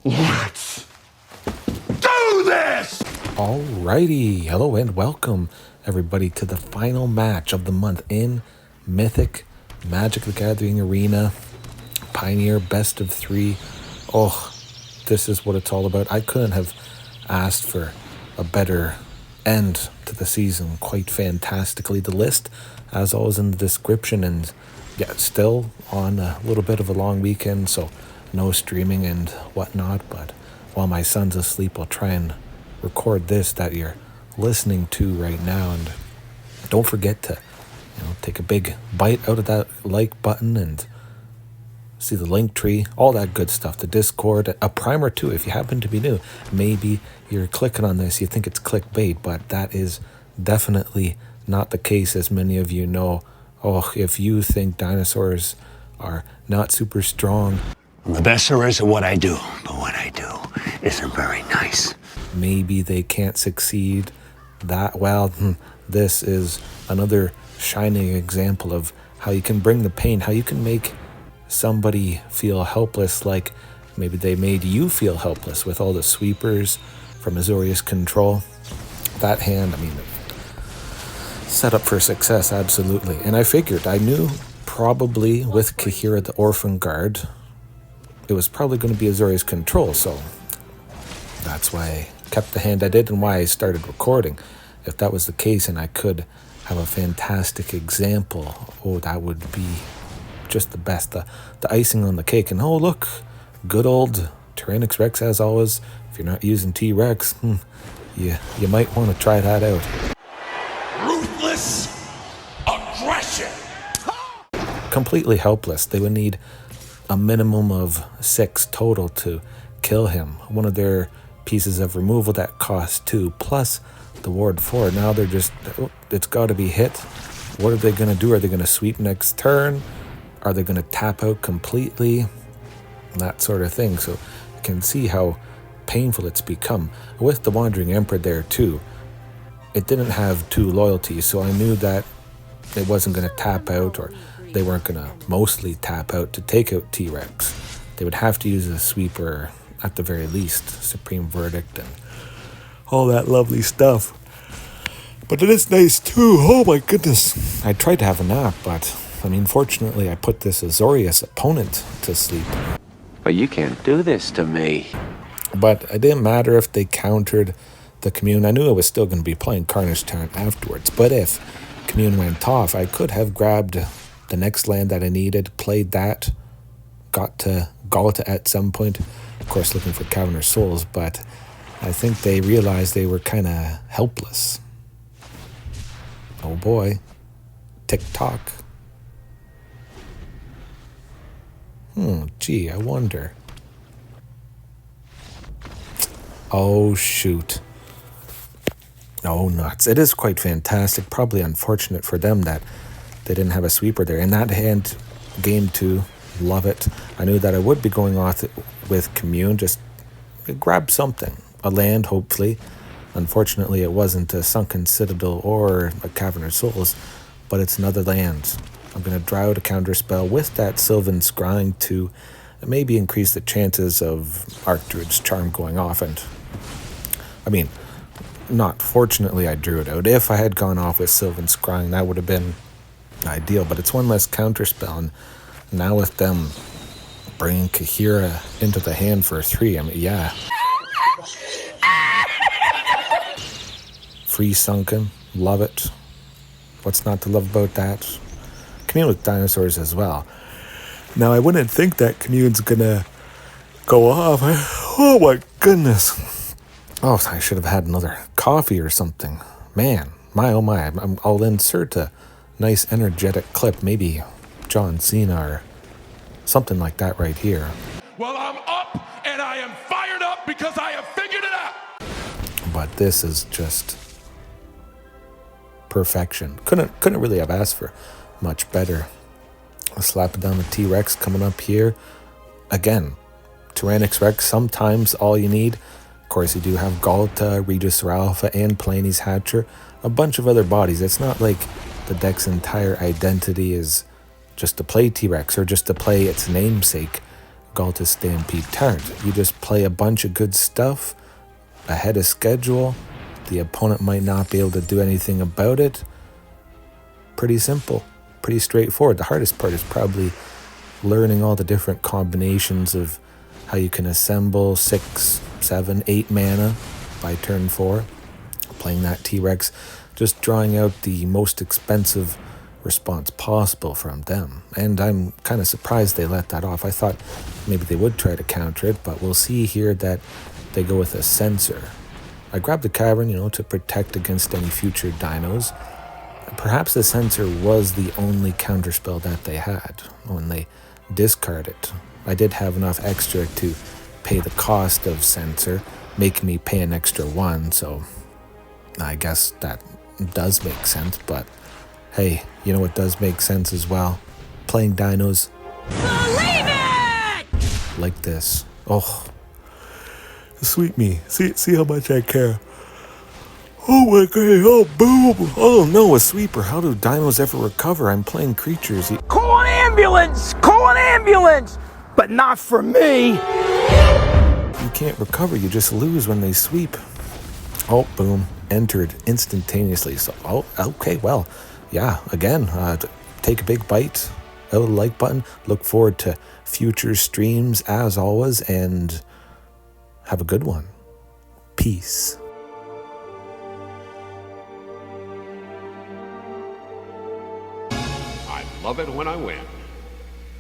Let's do this! Alrighty, hello and welcome everybody to the final match of the month in Mythic Magic the Gathering Arena Pioneer Best of 3. Oh, this is what it's all about. I couldn't have asked for a better end to the season. Quite fantastically. The list, as always, in the description, and yeah, still on a little bit of a long weekend, so no streaming and whatnot, but while my son's asleep, I'll try and record this that you're listening to right now. And don't forget to, take a big bite out of that like button and see the link tree, all that good stuff, the Discord, a primer too. If you happen to be new, maybe you're clicking on this, you think it's clickbait, but that is definitely not the case, as many of you know. Oh, if you think dinosaurs are not super strong, I'm the best there is at what I do, but what I do isn't very nice. Maybe they can't succeed that well. This is another shining example of how you can bring the pain, how you can make somebody feel helpless, like maybe they made you feel helpless with all the sweepers from Azorius control. That hand, set up for success, absolutely. And I knew probably with Kahira the Orphan Guard, it was probably going to be Azorius control, so that's why I kept the hand I did and why I started recording. If that was the case and I could have a fantastic example, oh, that would be just the best, the icing on the cake. And oh, look, good old Tyrranax Rex, as always. If you're not using T-Rex, you might want to try that out. Ruthless aggression. Completely helpless. They would need a minimum of 6 total to kill him. One of their pieces of removal that cost 2, plus the ward 4. Now they're just, it's got to be hit. What are they going to do? Are they going to sweep next turn? Are they going to tap out completely? That sort of thing. So you can see how painful it's become. With the Wandering Emperor there too, it didn't have 2 loyalties, so I knew that it wasn't going to tap out, or they weren't going to mostly tap out to take out T-Rex. They would have to use a sweeper at the very least, Supreme Verdict and all that lovely stuff. But it is nice too. Oh my goodness. I tried to have a nap, but fortunately I put this Azorius opponent to sleep. But you can't do this to me. But it didn't matter if they countered the Commune. I knew I was still going to be playing Carnage Tyrant afterwards, but if Commune went off, I could have grabbed the next land that I needed, played that, got to Ghalta at some point, of course looking for Cavern of Souls, but I think they realized they were kind of helpless. Oh boy. Tick-tock. Gee, I wonder. Oh, shoot. Oh, nuts. It is quite fantastic. Probably unfortunate for them that they didn't have a sweeper there. In that hand, game 2, love it. I knew that I would be going off with Commune, just grab something. A land, hopefully. Unfortunately, it wasn't a Sunken Citadel or a Cavern of Souls, but it's another land. I'm going to draw out a counterspell with that Sylvan Scrying to maybe increase the chances of Archdruid's charm going off. And, not fortunately I drew it out. If I had gone off with Sylvan Scrying, that would have been ideal, but it's one less counterspell. And now with them bringing Kahira into the hand for 3, yeah. Free Sunken, love it. What's not to love about that? Commune with dinosaurs as well. Now I wouldn't think that Commune's gonna go off. Oh my goodness. Oh, I should have had another coffee or something. Man, my oh my. I'll insert a nice energetic clip, maybe John Cena or something like that right here. Well, I'm up and I am fired up because I have figured it out. But this is just perfection. Couldn't really have asked for much better. I'll slap it down the T-Rex coming up here. Again, Tyrranax Rex, sometimes all you need. Of course, you do have Ghalta, Regisaur Alpha, and Palani's Hatcher. A bunch of other bodies. It's not like the deck's entire identity is just to play T-Rex or just to play its namesake. Ghalta Stampede Tyrant. You just play a bunch of good stuff ahead of schedule. The opponent might not be able to do anything about it. Pretty simple, pretty straightforward. The hardest part is probably learning all the different combinations of how you can assemble 6, 7, 8 mana by turn 4. Playing that T-Rex, just drawing out the most expensive response possible from them. And I'm kind of surprised they let that off. I thought maybe they would try to counter it, but we'll see here that they go with a Censor. I grabbed the Cavern, to protect against any future dinos. Perhaps the Censor was the only counterspell that they had when they discard it. I did have enough extra to pay the cost of Censor, making me pay an extra 1, so I guess that does make sense, but hey, you know what does make sense as well? Playing dinos. Believe it! Like this. Oh, sweet me. See how much I care. Oh my god, oh boom! Oh no, a sweeper. How do dinos ever recover? I'm playing creatures. Call an ambulance! Call an ambulance! But not for me! You can't recover, you just lose when they sweep. Oh, boom. Entered instantaneously. So, oh, okay, well, yeah, again, take a big bite out of the like button. Look forward to future streams as always, and have a good one. Peace. I love it when I win.